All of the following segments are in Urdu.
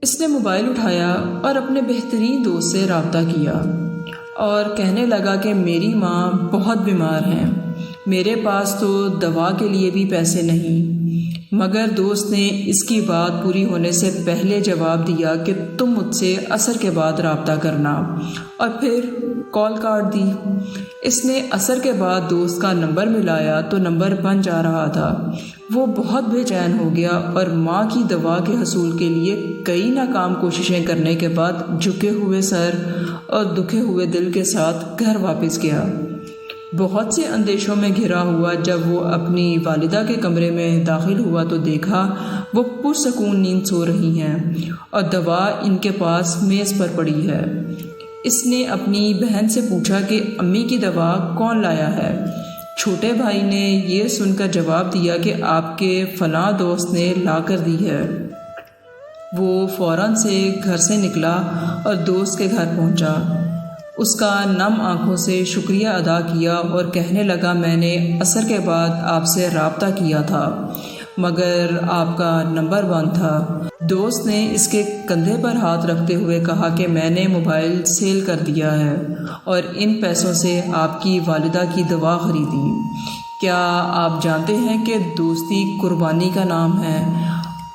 اس نے موبائل اٹھایا اور اپنے بہترین دوست سے رابطہ کیا اور کہنے لگا کہ میری ماں بہت بیمار ہیں، میرے پاس تو دوا کے لیے بھی پیسے نہیں۔ مگر دوست نے اس کی بات پوری ہونے سے پہلے جواب دیا کہ تم مجھ سے عصر کے بعد رابطہ کرنا، اور پھر کال کاٹ دی۔ اس نے عصر کے بعد دوست کا نمبر ملایا تو نمبر بن جا رہا تھا۔ وہ بہت بے چین ہو گیا اور ماں کی دوا کے حصول کے لیے کئی ناکام کوششیں کرنے کے بعد جھکے ہوئے سر اور دکھے ہوئے دل کے ساتھ گھر واپس گیا۔ بہت سے اندیشوں میں گھرا ہوا جب وہ اپنی والدہ کے کمرے میں داخل ہوا تو دیکھا وہ پرسکون نیند سو رہی ہیں اور دوا ان کے پاس میز پر پڑی ہے۔ اس نے اپنی بہن سے پوچھا کہ امی کی دوا کون لایا ہے؟ چھوٹے بھائی نے یہ سن کر جواب دیا کہ آپ کے فلاں دوست نے لا کر دی ہے۔ وہ فوراً سے گھر سے نکلا اور دوست کے گھر پہنچا۔ اس کا نم آنکھوں سے شکریہ ادا کیا اور کہنے لگا میں نے عصر کے بعد آپ سے رابطہ کیا تھا مگر آپ کا نمبر بند تھا۔ دوست نے اس کے کندھے پر ہاتھ رکھتے ہوئے کہا کہ میں نے موبائل سیل کر دیا ہے اور ان پیسوں سے آپ کی والدہ کی دوا خریدی۔ کیا آپ جانتے ہیں کہ دوستی قربانی کا نام ہے؟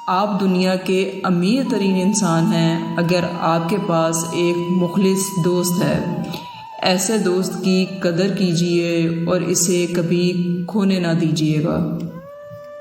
آپ دنیا کے امیر ترین انسان ہیں اگر آپ کے پاس ایک مخلص دوست ہے۔ ایسے دوست کی قدر کیجیے اور اسے کبھی کھونے نہ دیجیے گا۔